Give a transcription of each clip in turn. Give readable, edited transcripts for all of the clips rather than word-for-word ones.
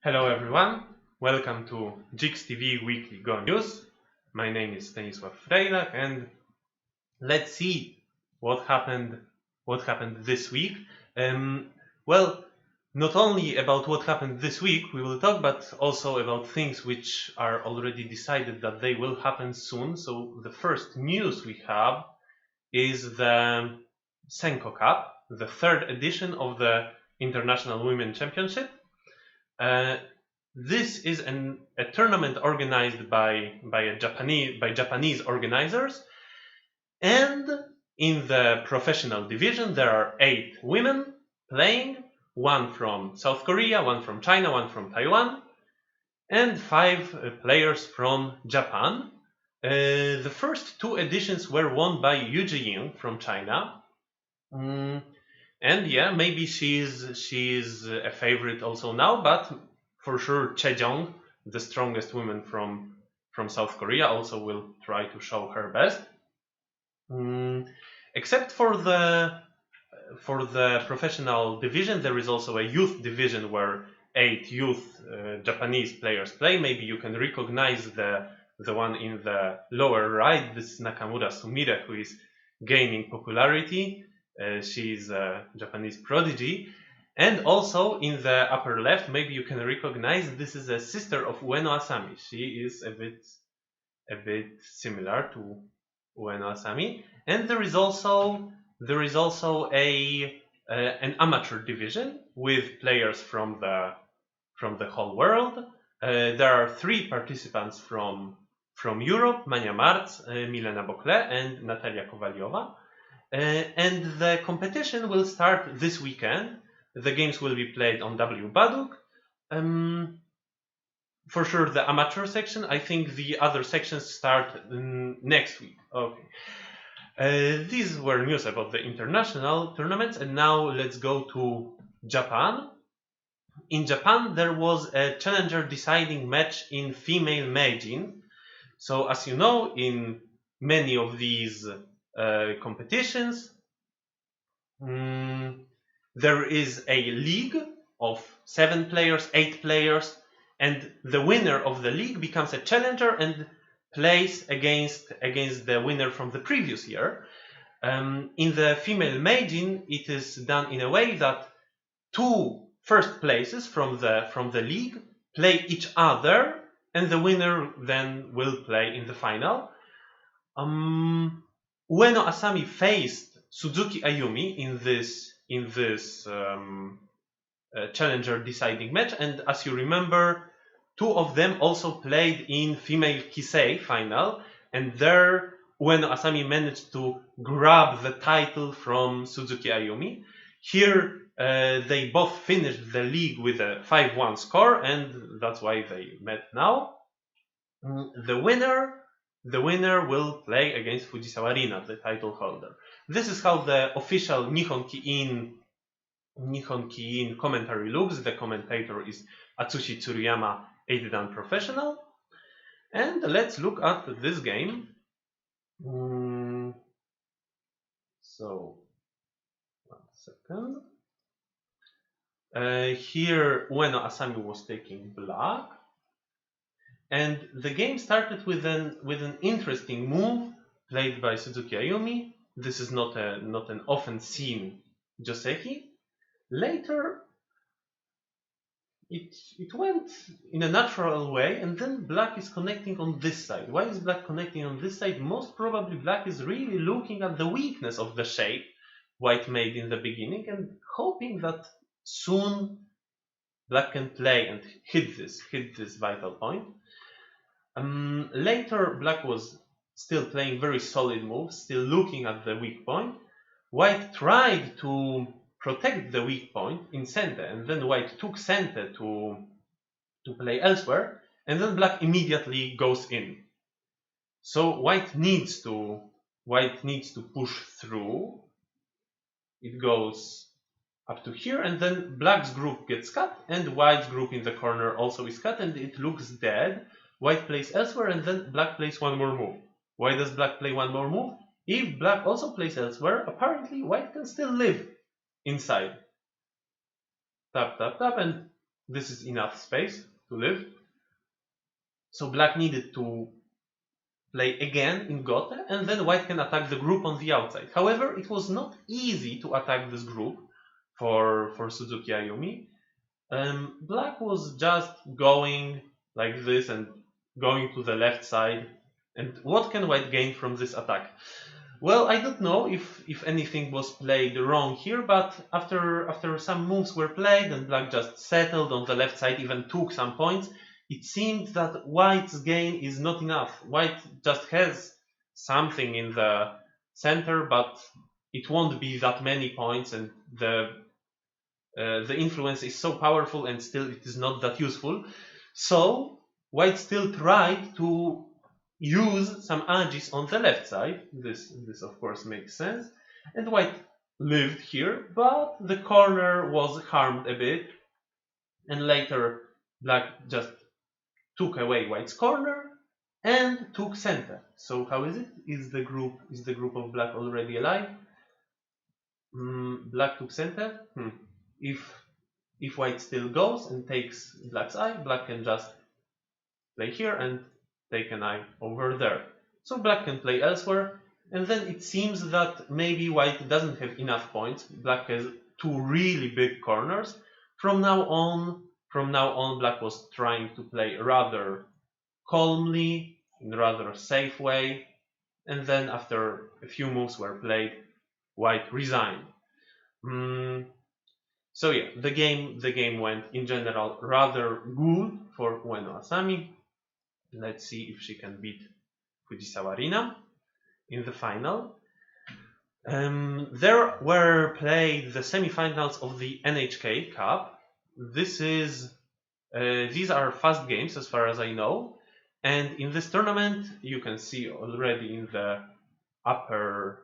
Hello everyone, welcome to JIGS TV Weekly Go News. My name is Stanisław Frejlak and let's see what happened this week. Well, not only about what happened this week we will talk, but also about things which are already decided that they will happen soon. So the first news we have is the Senko Cup, the third edition of the International Women's Championship. This is a tournament organized by Japanese organizers, and in the professional division there are 8 women playing, 1 from South Korea, 1 from China, 1 from Taiwan, and 5 players from Japan. The first 2 editions were won by Yu Jiying from China. And yeah, maybe she's a favorite also now, but for sure Chejong, the strongest woman from South Korea, also will try to show her best. Except for the professional division, there is also a youth division where 8 youth Japanese players play. Maybe you can recognize the one in the lower right. This is Nakamura Sumire, who is gaining popularity. She's a Japanese prodigy. And also in the upper left, maybe you can recognize this is a sister of Ueno Asami. She is a bit similar to Ueno Asami. And there is also an amateur division with players from the whole world. There are 3 participants from Europe: Mania Marc, Milena Bokle, and Natalia Kowaliowa. And the competition will start this weekend. The games will be played on W Baduk. For sure the amateur section. I think the other sections start next week. Okay. These were news about the international tournaments, and now let's go to Japan. In Japan there was a challenger deciding match in female Meijin. So as you know, in many of these competitions there is a league of 7 players, 8 players, and the winner of the league becomes a challenger and plays against the winner from the previous year. In the female Meijin, it is done in a way that 2 first places from the league play each other, and the winner then will play in the final. Ueno Asami faced Suzuki Ayumi in this challenger deciding match, and as you remember, 2 of them also played in female Kisei final, and there Ueno Asami managed to grab the title from Suzuki Ayumi. Here they both finished the league with a 5-1 score, and that's why they met now. The winner will play against Fujisawa Rina, the title holder. This is how the official Nihon Ki-in commentary looks. The commentator is Atsushi Tsuruyama, 8-dan professional. And let's look at this game. So, 1 second. Here Ueno Asami was taking black. And the game started with an interesting move played by Suzuki Ayumi. This is not an often seen joseki. Later, it went in a natural way, and then black is connecting on this side. Why is black connecting on this side? Most probably black is really looking at the weakness of the shape white made in the beginning and hoping that soon black can play and hit this vital point. Later, black was still playing very solid moves, still looking at the weak point. White tried to protect the weak point in center, and then white took center to play elsewhere, and then black immediately goes in. So white needs to push through. It goes up to here, and then black's group gets cut, and white's group in the corner also is cut, and it looks dead. White plays elsewhere, and then black plays one more move. Why does black play one more move? If black also plays elsewhere, apparently white can still live inside. Tap, tap, tap, and This is enough space to live. So black needed to play again in Gote, and then white can attack the group on the outside. However, it was not easy to attack this group for Suzuki Ayumi. Black was just going like this and going to the left side. And what can white gain from this attack? Well, I don't know if anything was played wrong here, but after some moves were played and black just settled on the left side, even took some points, it seemed that white's gain is not enough. White just has something in the center, but it won't be that many points, and the influence is so powerful and still it is not that useful. So white still tried to use some edges on the left side. This of course makes sense. And white lived here, but the corner was harmed a bit. And later black just took away white's corner and took center. So how is it? Is the group of black already alive? Black took center. If white still goes and takes black's eye, black can just play here and take an eye over there. So black can play elsewhere, and then it seems that maybe white doesn't have enough points. Black has two really big corners. From now on, black was trying to play rather calmly, in a rather safe way, and then after a few moves were played, white resigned. So yeah, the game went in general rather good for Ueno Asami. Let's see if she can beat Fujisawa Rina in the final. There were played the semifinals of the NHK Cup. These are fast games as far as I know, and in this tournament you can see already in the upper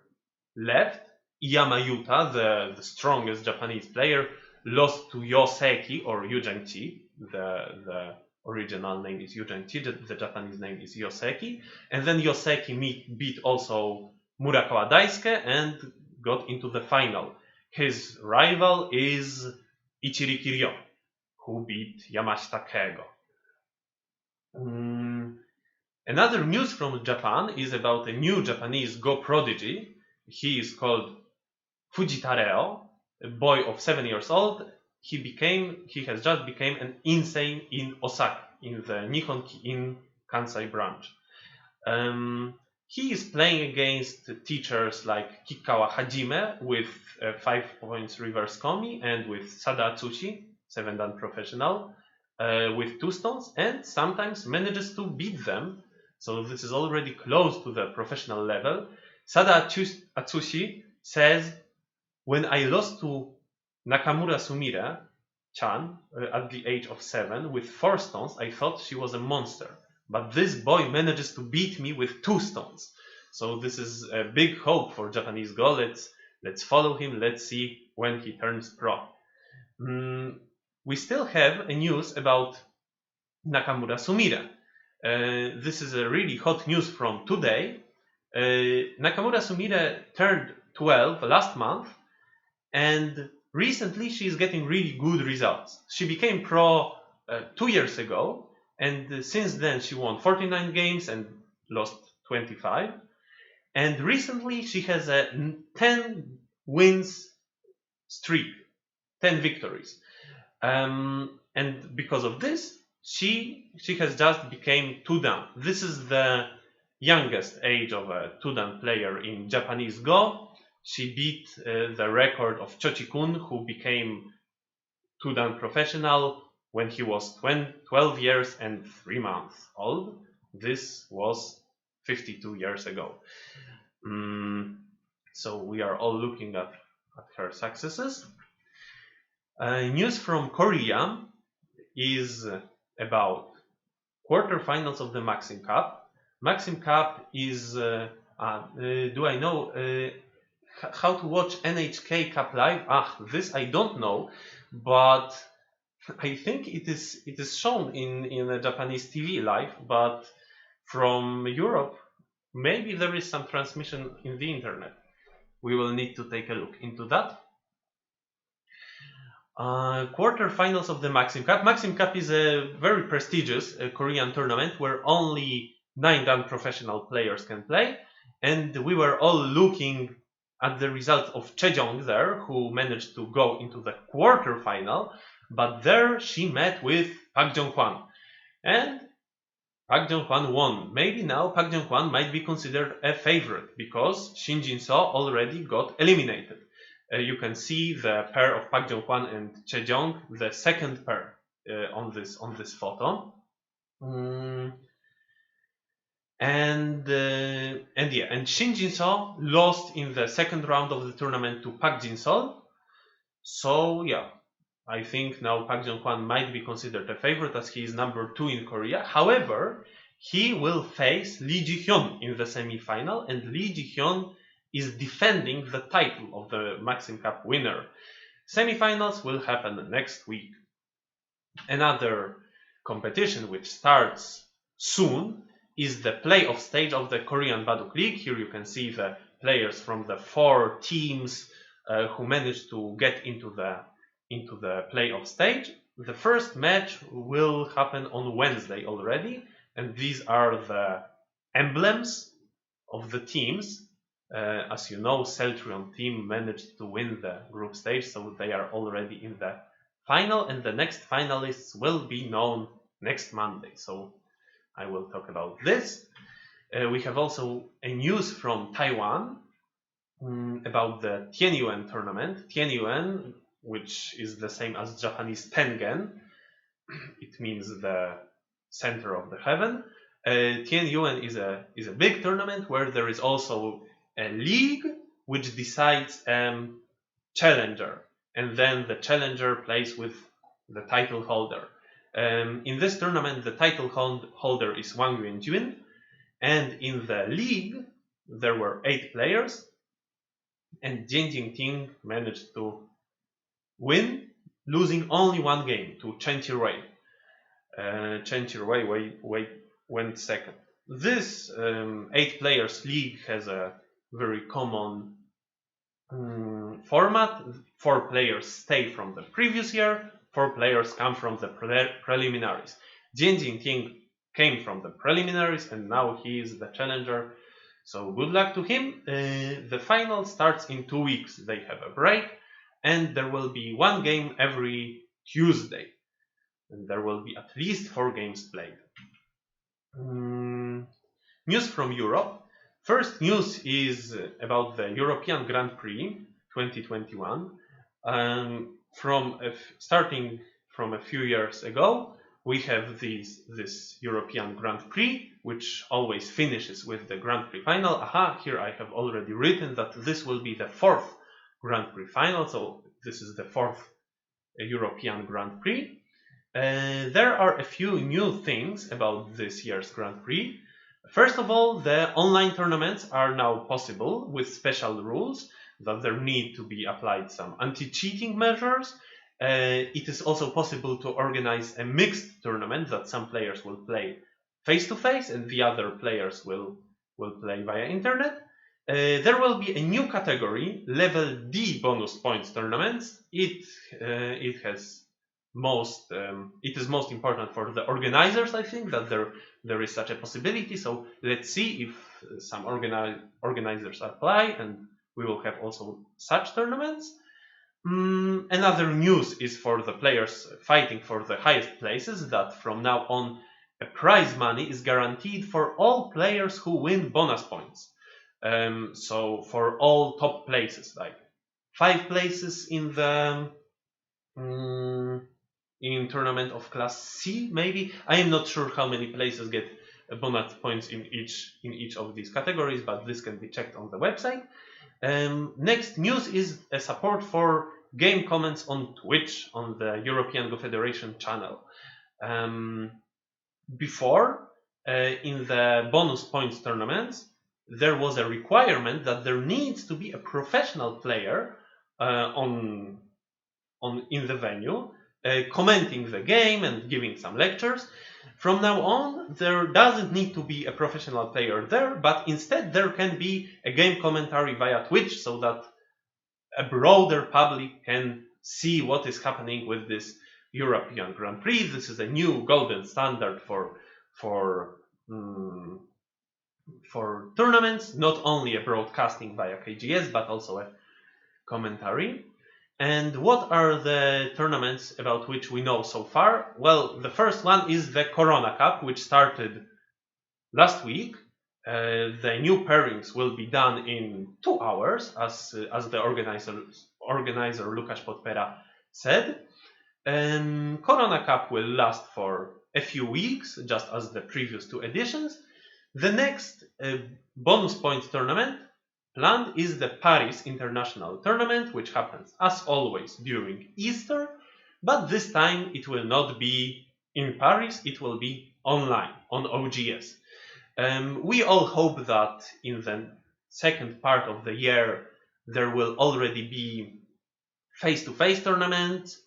left, Iyama Yuta, the strongest Japanese player, lost to Yoseki or Yujengchi. The original name is Yujengchi, the Japanese name is Yoseki. And then Yoseki beat also Murakawa Daisuke and got into the final. His rival is Ichiri Kiryo, who beat Yamashita Keigo. Another news from Japan is about a new Japanese Go prodigy. He is called Fujitareo, a boy of 7 years old. He has just become an insane in Osaka, in the Nihon Ki-in Kansai branch. He is playing against teachers like Kikawa Hajime with 5 points reverse komi, and with Sada Atsushi, 7-dan professional, with 2 stones, and sometimes manages to beat them. So this is already close to the professional level. Sada Atsushi says, "When I lost to Nakamura Sumire-chan at the age of 7 with 4 stones, I thought she was a monster. But this boy manages to beat me with 2 stones." So this is a big hope for Japanese Go. Let's follow him. Let's see when he turns pro. We still have a news about Nakamura Sumire. This is a really hot news from today. Nakamura Sumire turned 12 last month, and recently she is getting really good results. She became pro 2 years ago, and since then she won 49 games and lost 25. And recently she has a 10 wins streak, 10 victories. And because of this, she has just become 2-dan. This is the youngest age of a 2-dan player in Japanese Go. She beat the record of Chochi-kun, who became 2-dan professional when he was 12 years and 3 months old. This was 52 years ago. So we are all looking at her successes. News from Korea is about quarterfinals of the Maxim Cup. Maxim Cup is, do I know how to watch NHK Cup live? This I don't know, but I think it is shown in a Japanese TV live, but from Europe, maybe there is some transmission in the internet. We will need to take a look into that. Quarterfinals of the Maxim Cup. Maxim Cup is a very prestigious Korean tournament where only 9 non-professional players can play, and we were all looking at the result of Chejong there, who managed to go into the quarterfinal, but there she met with Park Jong-hwan, and Park Jong-hwan won. Maybe now Park Jong-hwan might be considered a favorite because Shin Jin-so already got eliminated. You can see the pair of Park Jong-hwan and Chejong, the second pair on this photo. And Shin Jin-so lost in the second round of the tournament to Park Jin-sol. So yeah, I think now Park Jong-hwan might be considered a favorite as he is number 2 in Korea. However, he will face Lee Ji-hyun in the semi-final, and Lee Ji-hyun is defending the title of the Maxim Cup winner. Semi-finals will happen next week. Another competition which starts soon is the playoff stage of the Korean Baduk League. Here you can see the players from the 4 teams who managed to get into the playoff stage. The first match will happen on Wednesday already, and these are the emblems of the teams. As you know, Celtrion team managed to win the group stage, so they are already in the final, and the next finalists will be known next Monday. So I will talk about this. We have also a news from Taiwan about the Tianyuan tournament. Tianyuan, which is the same as Japanese Tengen, it means the center of the heaven. Tianyuan is a big tournament where there is also a league which decides challenger, and then the challenger plays with the title holder. In this tournament, the title holder is Wang Yuanjun, and in the league there were 8 players, and Jin Jingting managed to win, losing only 1 game to Chen Qirui. Chen Qirui went second. This 8 players league has a very common format. 4 players stay from the previous year, 4 players come from the preliminaries. Jin Jingting came from the preliminaries and now he is the challenger. So good luck to him. The final starts in 2 weeks. They have a break and there will be 1 game every Tuesday. And there will be at least 4 games played. News from Europe. First news is about the European Grand Prix 2021. Starting from a few years ago, we have this European Grand Prix, which always finishes with the Grand Prix final. Here I have already written that this will be the 4th Grand Prix final, so this is the 4th European Grand Prix. There are a few new things about this year's Grand Prix. First of all, the online tournaments are now possible with special rules that there need to be applied some anti-cheating measures. It is also possible to organize a mixed tournament that some players will play face-to-face and the other players will play via internet. There will be a new category, level D bonus points tournaments. It is most important for the organizers, I think, that there is such a possibility. So let's see if some organizers apply and we will have also such tournaments. Another news is for the players fighting for the highest places, that from now on a prize money is guaranteed for all players who win bonus points. So for all top places, like 5 places in the in tournament of class C, maybe. I am not sure how many places get bonus points in each of these categories, but this can be checked on the website. Next news is a support for game comments on Twitch on the European Go Federation channel. Before, in the bonus points tournaments, there was a requirement that there needs to be a professional player in the venue, commenting the game and giving some lectures. From now on, there doesn't need to be a professional player there, but instead there can be a game commentary via Twitch so that a broader public can see what is happening with this European Grand Prix. This is a new golden standard for tournaments, not only a broadcasting via KGS, but also a commentary. And what are the tournaments about which we know so far? Well, the first one is the Corona Cup, which started last week. The new pairings will be done in 2 hours, as the organizer Łukasz Podpera said. Corona Cup will last for a few weeks, just as the previous 2 editions. The next bonus point tournament planned is the Paris International Tournament, which happens as always during Easter, but this time it will not be in Paris, it will be online on OGS. We all hope that in the second part of the year there will already be face-to-face tournaments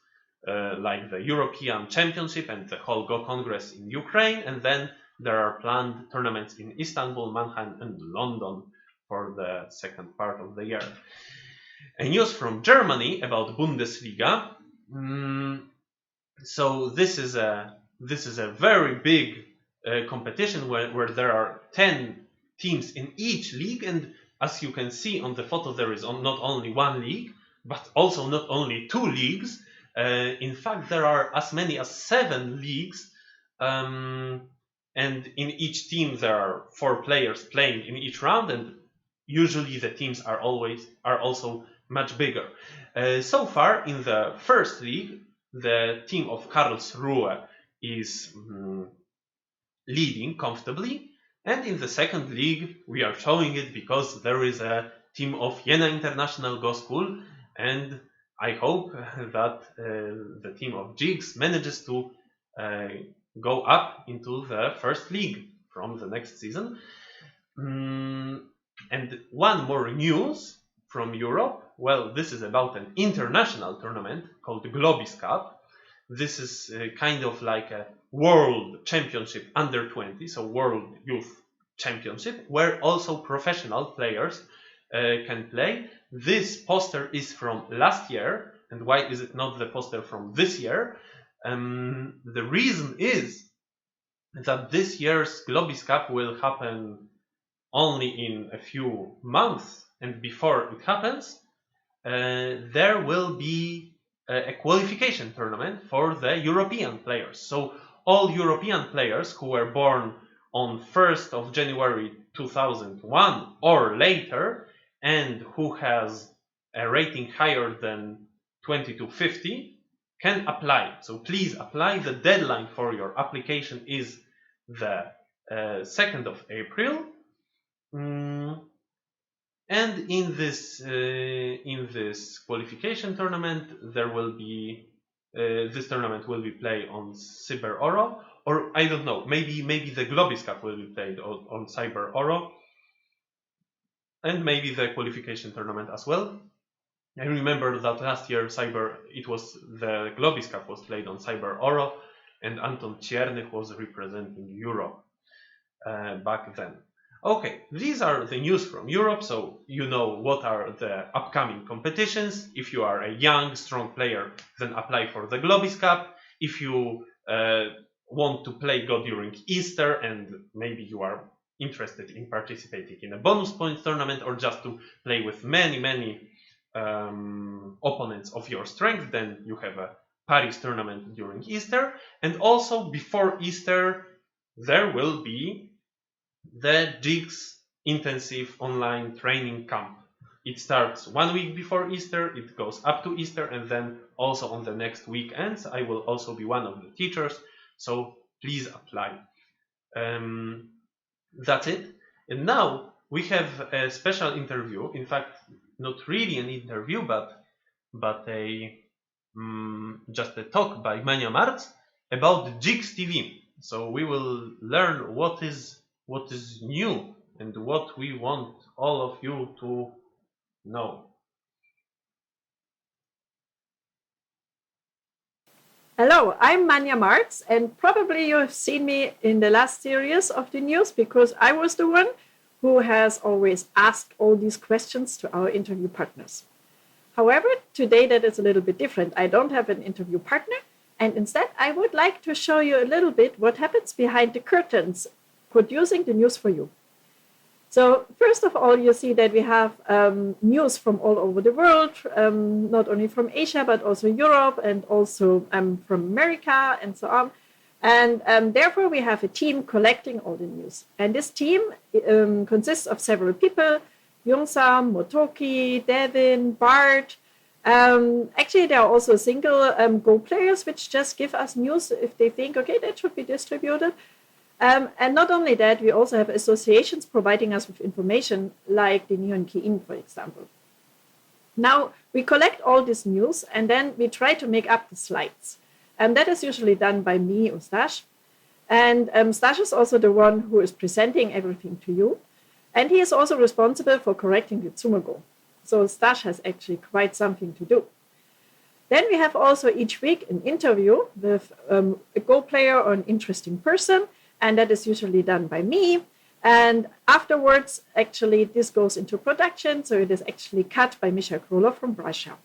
like the European Championship and the whole Go Congress in Ukraine, and then there are planned tournaments in Istanbul, Mannheim and London for the second part of the year. A news from Germany about Bundesliga. So this is a very big competition where there are 10 teams in each league, and as you can see on the photo, there is not only 1 league, but also not only 2 leagues. In fact, there are as many as 7 leagues, and in each team there are 4 players playing in each round, and usually the teams are also much bigger. So far in the first league, the team of Karlsruhe is leading comfortably, and in the second league we are showing it because there is a team of Jena International Go School, and I hope that the team of JIGS manages to go up into the first league from the next season. And one more news from Europe. Well, this is about an international tournament called the Gopis Cup. This is kind of like a World Championship under 20, so World Youth Championship, where also professional players can play. This poster is from last year, and why is it not the poster from this year? The reason is that this year's Gopis Cup will happen only in a few months, and before it happens, there will be a qualification tournament for the European players. So all European players who were born on 1st of January 2001 or later, and who has a rating higher than 2250 can apply. So please apply. The deadline for your application is the 2nd of April. And in this qualification tournament, there will be this tournament will be played on Cyber Oro, or I don't know, maybe the Gopis Cup will be played on Cyber Oro, and maybe the qualification tournament as well. I remember that last year the Gopis Cup was played on Cyber Oro, and Anton Ciernych was representing Europe back then. Okay, these are the news from Europe, so you know what are the upcoming competitions. If you are a young, strong player, then apply for the Gopis Cup. If you want to play Go during Easter, and maybe you are interested in participating in a bonus points tournament, or just to play with many opponents of your strength, then you have a Paris tournament during Easter. And also before Easter, there will be the JIGS intensive online training camp. It starts 1 week before Easter, it goes up to Easter, and then also on the next weekends I will also be one of the teachers, so please apply. That's it. And now we have a special interview, in fact not really an interview, but just a talk by Mania Marc about JIGS TV. So we will learn what is new and what we want all of you to know. Hello, I'm Mania Marc, and probably you have seen me in the last series of the news because I was the one who has always asked all these questions to our interview partners. However, today that is a little bit different. I don't have an interview partner, and instead I would like to show you a little bit what happens behind the curtains producing the news for you. So first of all, you see that we have news from all over the world, not only from Asia, but also Europe and also from America and so on. And therefore, we have a team collecting all the news. And this team consists of several people: Yongsam, Motoki, Devin, Bart. Actually, there are also single Go players which just give us news if they think, okay, that should be distributed. And not only that, we also have associations providing us with information, like the Nihon Ki-in, for example. Now, we collect all this news and then we try to make up the slides. That is usually done by me or Stash. And Stash is also the one who is presenting everything to you. And he is also responsible for correcting the Tsumogo. So Stash has actually quite something to do. Then we have also each week an interview with a Go player or an interesting person. And that is usually done by me. And afterwards, actually, this goes into production. So it is actually cut by Misha Kroller from Russia.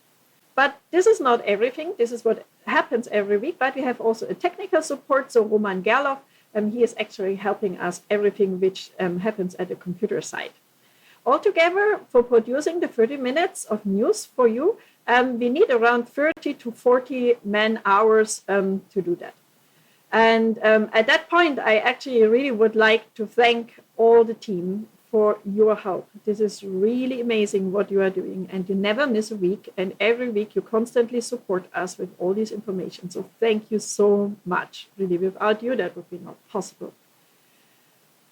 But this is not everything. This is what happens every week. But we have also a technical support. So Roman Gerlov, he is actually helping us everything which happens at the computer side. Altogether, for producing the 30 minutes of news for you, we need around 30 to 40 man-hours to do that. And at that point, I actually really would like to thank all the team for your help. This is really amazing what you are doing, and you never miss a week. And every week you constantly support us with all this information. So thank you so much. Really, without you, that would be not possible.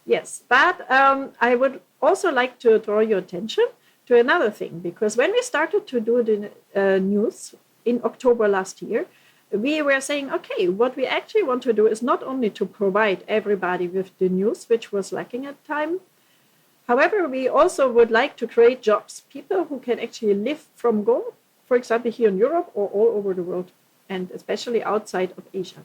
Yes, but I would also like to draw your attention to another thing, because when we started to do the news in October last year, we were saying, okay, what we actually want to do is not only to provide everybody with the news, which was lacking at the time. However, we also would like to create jobs, people who can actually live from Go, for example, here in Europe or all over the world, and especially outside of Asia.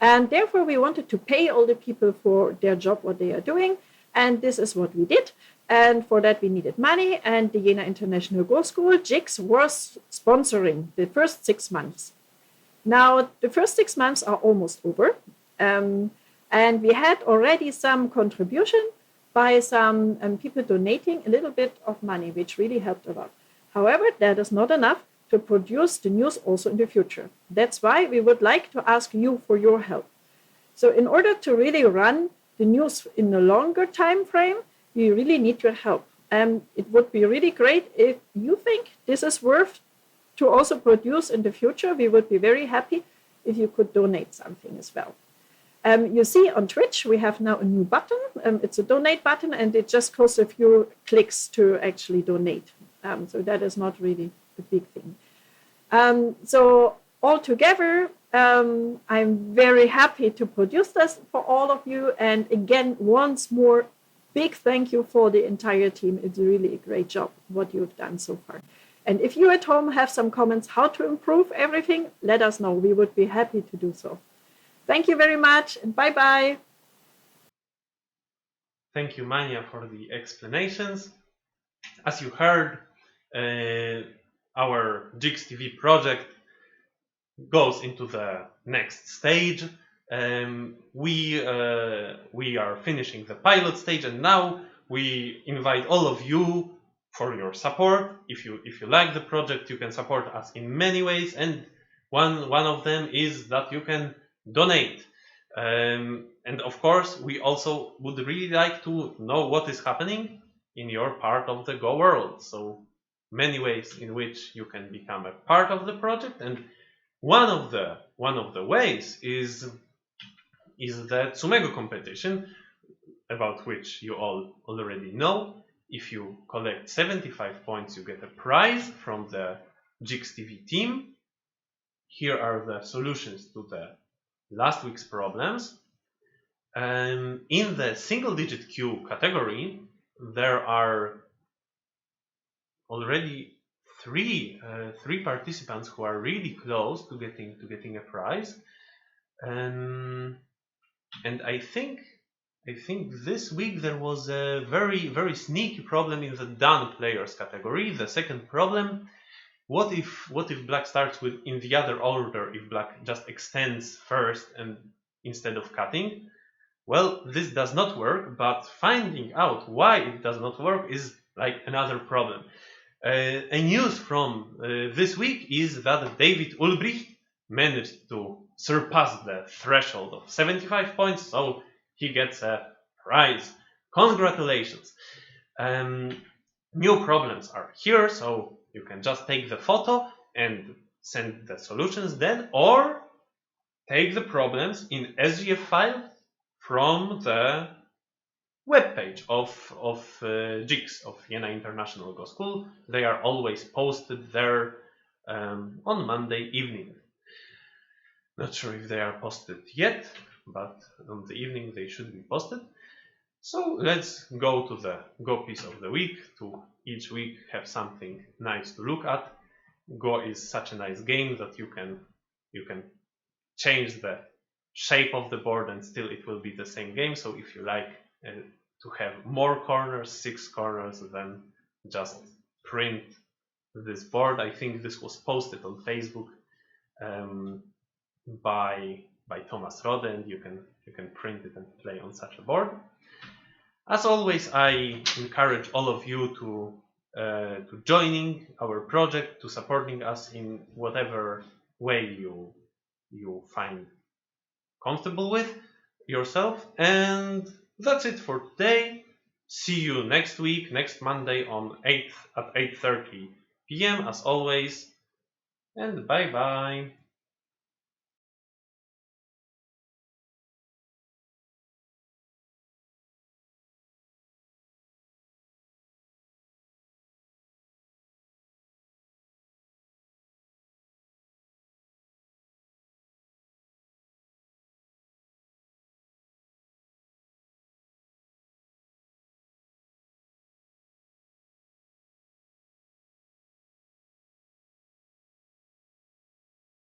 And therefore, we wanted to pay all the people for their job, what they are doing. And this is what we did. And for that, we needed money. And the Jena International Go School, JIGS, was sponsoring the first 6 months. Now, the first 6 months are almost over. And we had already some contribution by some people donating a little bit of money, which really helped a lot. However, that is not enough to produce the news also in the future. That's why we would like to ask you for your help. So in order to really run the news in a longer time frame, we really need your help. It would be really great if you think this is worth to also produce in the future. We would be very happy if you could donate something as well. You see on Twitch, we have now a new button. It's a donate button, and it just costs a few clicks to actually donate. So that is not really a big thing. So altogether, I'm very happy to produce this for all of you. And again, once more, big thank you for the entire team. It's really a great job what you've done so far. And if you at home have some comments how to improve everything, let us know. We would be happy to do so. Thank you very much, and bye-bye. Thank you, Mania, for the explanations. As you heard, our JIGS TV project goes into the next stage. We are finishing the pilot stage, and now we invite all of you for your support. If you like the project, you can support us in many ways, and one of them is that you can donate. And of course, we also would really like to know what is happening in your part of the Go world. So many ways in which you can become a part of the project, and one of the ways is the Tsumego competition, about which you all already know. If you collect 75 points, you get a prize from the JIGS TV team. Here are the solutions to the last week's problems. In the single-digit Q category, there are already three participants who are really close to getting a prize, and I think this week there was a very sneaky problem in the done players category. The second problem What if black starts with in the other order, if black just extends first and instead of cutting? Well, this does not work, but finding out why it does not work is like another problem. A news from this week is that David Ulbricht managed to surpass the threshold of 75 points, so he gets a prize. Congratulations! New problems are here, so you can just take the photo and send the solutions then, or take the problems in SGF file from the webpage of JIGS, of Jena International Go School. They are always posted there on Monday evening. Not sure if they are posted yet, but on the evening they should be posted. So let's go to the Gopis of the week, to each week have something nice to look at. Go is such a nice game that you can change the shape of the board and still it will be the same game. So if you like to have more corners, 6 corners, then just print this board. I think this was posted on Facebook by Thomas Rode, and you can print it and play on such a board. As always, I encourage all of you to joining our project, to supporting us in whatever way you find comfortable with yourself. And that's it for today. See you next week, next Monday at 8:30 p.m. as always. And bye bye.